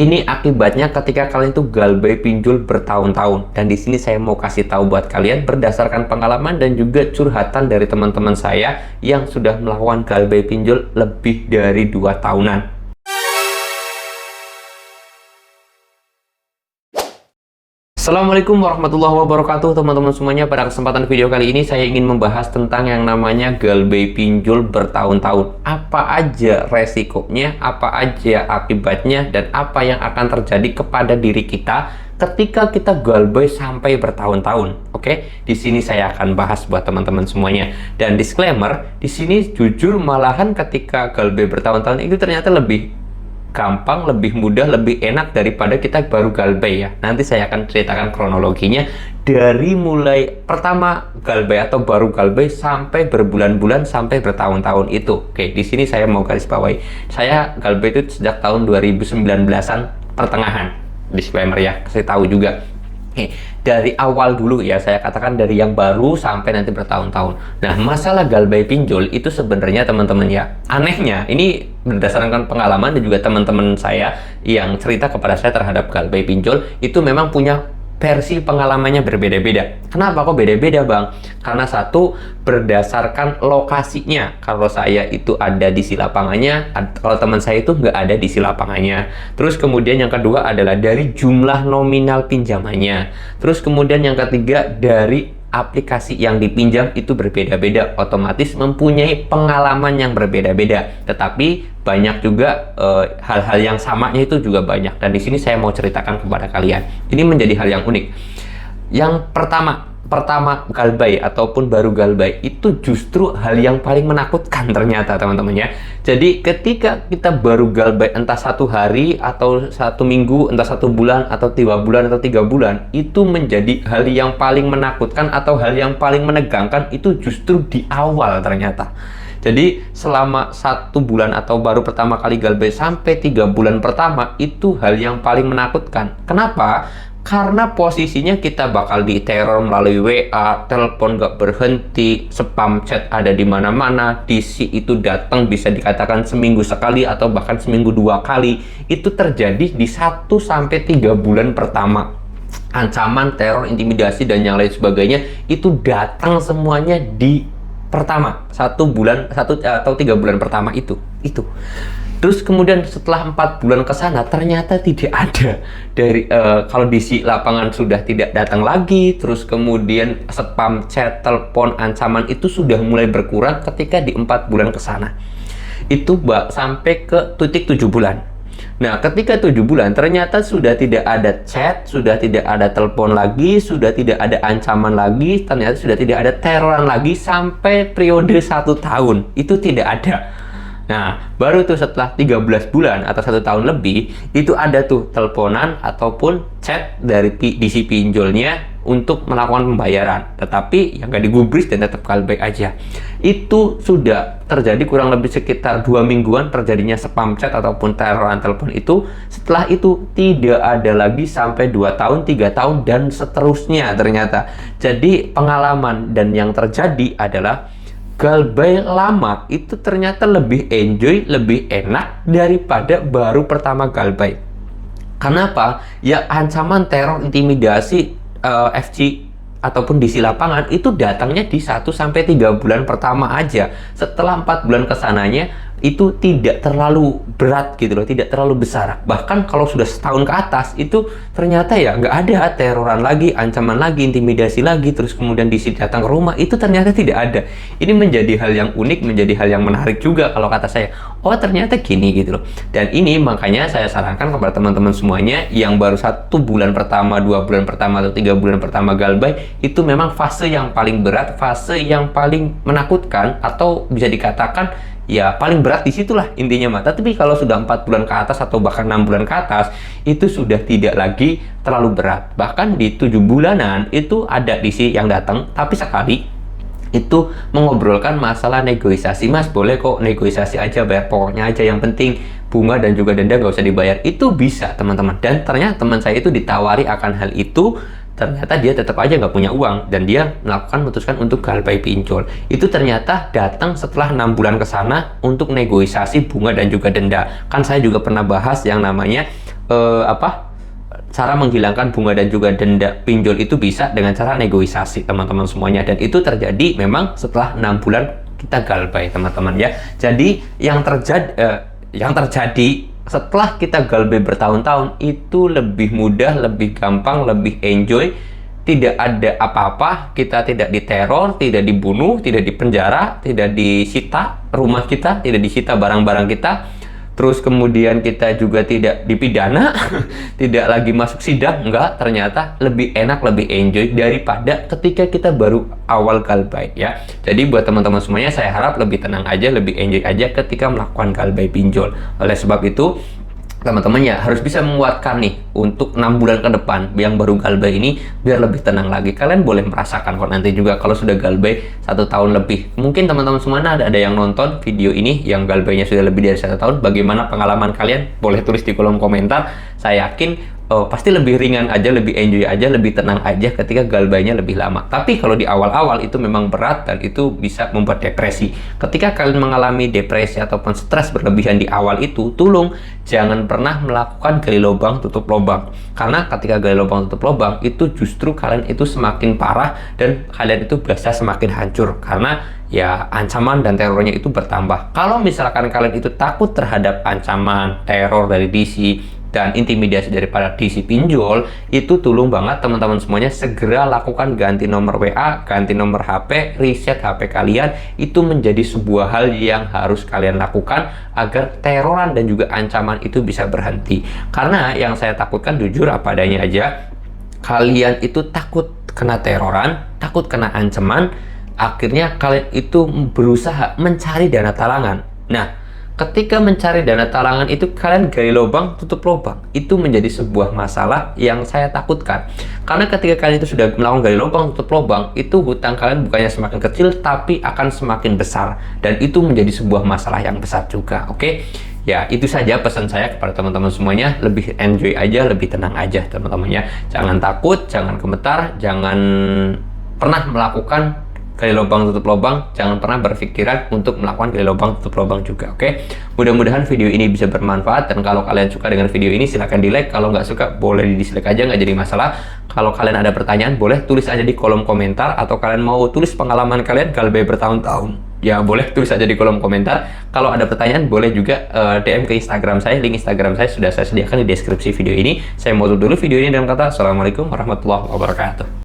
Ini akibatnya ketika kalian tuh galbay pinjol bertahun-tahun. Dan di sini saya mau kasih tahu buat kalian berdasarkan pengalaman dan juga curhatan dari teman-teman saya yang sudah melakukan galbay pinjol lebih dari 2 tahunan. Assalamualaikum warahmatullahi wabarakatuh teman-teman semuanya. Pada kesempatan video kali ini saya ingin membahas tentang yang namanya galbay pinjol bertahun-tahun. Apa aja resikonya, apa aja akibatnya, dan apa yang akan terjadi kepada diri kita ketika kita galbay sampai bertahun-tahun. Oke, di sini saya akan bahas buat teman-teman semuanya. Dan disclaimer, di sini jujur malahan ketika galbay bertahun-tahun itu ternyata lebih gampang, lebih mudah, lebih enak daripada kita baru galbay ya. Nanti saya akan ceritakan kronologinya dari mulai pertama galbay atau baru galbay sampai berbulan-bulan sampai bertahun-tahun itu. Oke, di sini saya mau garis bawahi. Saya galbay itu sejak tahun 2019-an pertengahan. Disclaimer ya, saya tahu juga. Oke, dari awal dulu ya, saya katakan dari yang baru sampai nanti bertahun-tahun. Nah, masalah galbay pinjol itu sebenarnya teman-teman ya, anehnya ini berdasarkan pengalaman dan juga teman-teman saya yang cerita kepada saya terhadap galbay pinjol itu memang punya versi pengalamannya berbeda-beda. Kenapa kok beda-beda, Bang? Karena satu, berdasarkan lokasinya. Kalau saya itu ada di si lapangannya, kalau teman saya itu nggak ada di si lapangannya. Terus kemudian yang kedua adalah dari jumlah nominal pinjamannya. Terus kemudian yang ketiga dari aplikasi yang dipinjam itu berbeda-beda, otomatis mempunyai pengalaman yang berbeda-beda. Tetapi banyak juga hal-hal yang samanya itu juga banyak. Dan di sini saya mau ceritakan kepada kalian. Ini menjadi hal yang unik. Yang pertama galbay ataupun baru galbay itu justru hal yang paling menakutkan ternyata teman-teman ya. Jadi ketika kita baru galbay entah 1 hari atau 1 minggu, entah 1 bulan atau 3 bulan atau 3 bulan, itu menjadi hal yang paling menakutkan atau hal yang paling menegangkan itu justru di awal ternyata. Jadi selama 1 bulan atau baru pertama kali galbay sampai 3 bulan pertama itu hal yang paling menakutkan. Kenapa? Karena posisinya kita bakal diteror melalui WA, telepon gak berhenti, spam chat ada di mana-mana, DC itu datang bisa dikatakan seminggu sekali atau bahkan seminggu 2 kali. Itu terjadi di 1 sampai 3 bulan pertama. Ancaman, teror, intimidasi dan yang lain sebagainya itu datang semuanya di pertama 1 bulan 1 atau 3 bulan pertama itu. Terus kemudian setelah 4 bulan ke sana ternyata tidak ada dari kalau di si lapangan sudah tidak datang lagi, terus kemudian spam chat, telepon, ancaman itu sudah mulai berkurang ketika di 4 bulan ke sana. Itu sampai ke titik 7 bulan. Nah, ketika 7 bulan ternyata sudah tidak ada chat, sudah tidak ada telepon lagi, sudah tidak ada ancaman lagi, ternyata sudah tidak ada teroran lagi sampai periode 1 tahun. Itu tidak ada. Nah, baru tuh setelah 13 bulan atau 1 tahun lebih, itu ada tuh teleponan ataupun chat dari DC pinjolnya untuk melakukan pembayaran. Tetapi yang gak digubris dan tetap galbay aja. Itu sudah terjadi kurang lebih sekitar 2 mingguan terjadinya spam chat ataupun teroran telepon itu. Setelah itu tidak ada lagi sampai 2 tahun, 3 tahun, dan seterusnya ternyata. Jadi pengalaman dan yang terjadi adalah galbay lama itu ternyata lebih enjoy, lebih enak daripada baru pertama galbay. Kenapa? Ya ancaman, teror, intimidasi, FC ataupun di si lapangan itu datangnya di 1 sampai 3 bulan pertama aja. Setelah 4 bulan kesananya itu tidak terlalu berat gitu loh, tidak terlalu besar. Bahkan kalau sudah setahun ke atas itu ternyata ya nggak ada teroran lagi, ancaman lagi, intimidasi lagi, terus kemudian datang ke rumah itu ternyata tidak ada. Ini menjadi hal yang unik, menjadi hal yang menarik juga kalau kata saya. Oh ternyata gini gitu loh. Dan ini makanya saya sarankan kepada teman-teman semuanya yang baru 1 bulan pertama, 2 bulan pertama atau 3 bulan pertama galbay itu memang fase yang paling berat, fase yang paling menakutkan atau bisa dikatakan ya paling berat disitulah intinya mah. Tapi kalau sudah 4 bulan ke atas atau bahkan 6 bulan ke atas itu sudah tidak lagi terlalu berat. Bahkan di 7 bulanan itu ada DC yang datang, tapi sekali itu mengobrolkan masalah negosiasi. Mas boleh kok negosiasi aja, bayar pokoknya aja, yang penting bunga dan juga denda gak usah dibayar. Itu bisa teman-teman. Dan ternyata teman saya itu ditawari akan hal itu, ternyata dia tetap aja nggak punya uang dan dia memutuskan untuk galbay pinjol. Itu ternyata datang setelah 6 bulan ke sana untuk negosiasi bunga dan juga denda. Kan saya juga pernah bahas yang namanya cara menghilangkan bunga dan juga denda pinjol itu bisa dengan cara negosiasi, teman-teman semuanya. Dan itu terjadi memang setelah 6 bulan kita galbay, teman-teman ya. Jadi yang terjadi setelah kita galbay bertahun-tahun itu lebih mudah, lebih gampang, lebih enjoy. Tidak ada apa-apa, kita tidak diteror, tidak dibunuh, tidak dipenjara, tidak disita rumah kita, tidak disita barang-barang kita. Terus kemudian kita juga tidak dipidana, tidak lagi masuk sidang, enggak, ternyata lebih enak, lebih enjoy daripada ketika kita baru awal galbay ya. Jadi buat teman-teman semuanya, saya harap lebih tenang aja, lebih enjoy aja ketika melakukan galbay pinjol. Oleh sebab itu, teman-teman ya harus bisa menguatkan nih untuk 6 bulan ke depan yang baru galbay ini biar lebih tenang lagi. Kalian boleh merasakan kok nanti juga kalau sudah galbay 1 tahun lebih. Mungkin teman-teman semuanya ada yang nonton video ini yang galbaynya sudah lebih dari 1 tahun. Bagaimana pengalaman kalian? Boleh tulis di kolom komentar. Saya yakin pasti lebih ringan aja, lebih enjoy aja, lebih tenang aja ketika galbaynya lebih lama. Tapi kalau di awal-awal itu memang berat dan itu bisa membuat depresi. Ketika kalian mengalami depresi ataupun stres berlebihan di awal itu, tolong jangan pernah melakukan gali lubang tutup lubang. Karena ketika gali lubang tutup lubang itu justru kalian itu semakin parah dan kalian itu bisa semakin hancur karena ya ancaman dan terornya itu bertambah. Kalau misalkan kalian itu takut terhadap ancaman, teror dari DC dan intimidasi daripada DC pinjol, itu tolong banget teman-teman semuanya segera lakukan ganti nomor WA, ganti nomor HP, reset HP kalian. Itu menjadi sebuah hal yang harus kalian lakukan agar teroran dan juga ancaman itu bisa berhenti. Karena yang saya takutkan jujur apa adanya aja, kalian itu takut kena teroran, takut kena ancaman, akhirnya kalian itu berusaha mencari dana talangan. Nah, ketika mencari dana talangan itu kalian gali lubang tutup lubang, itu menjadi sebuah masalah yang saya takutkan. Karena ketika kalian itu sudah melakukan gali lubang tutup lubang, itu hutang kalian bukannya semakin kecil tapi akan semakin besar dan itu menjadi sebuah masalah yang besar juga. Oke? Ya, itu saja pesan saya kepada teman-teman semuanya, lebih enjoy aja, lebih tenang aja teman-teman ya. Jangan takut, jangan gemetar, jangan pernah melakukan gali lubang tutup lubang, jangan pernah berpikiran untuk melakukan gali lubang tutup lubang juga. Oke? Mudah-mudahan video ini bisa bermanfaat dan kalau kalian suka dengan video ini silahkan di like, kalau nggak suka boleh di dislike aja, nggak jadi masalah. Kalau kalian ada pertanyaan boleh tulis aja di kolom komentar, atau kalian mau tulis pengalaman kalian galbay bertahun-tahun, ya boleh tulis aja di kolom komentar. Kalau ada pertanyaan boleh juga DM ke Instagram saya, link Instagram saya sudah saya sediakan di deskripsi video ini. Saya mau tutup dulu video ini dengan kata assalamualaikum warahmatullahi wabarakatuh.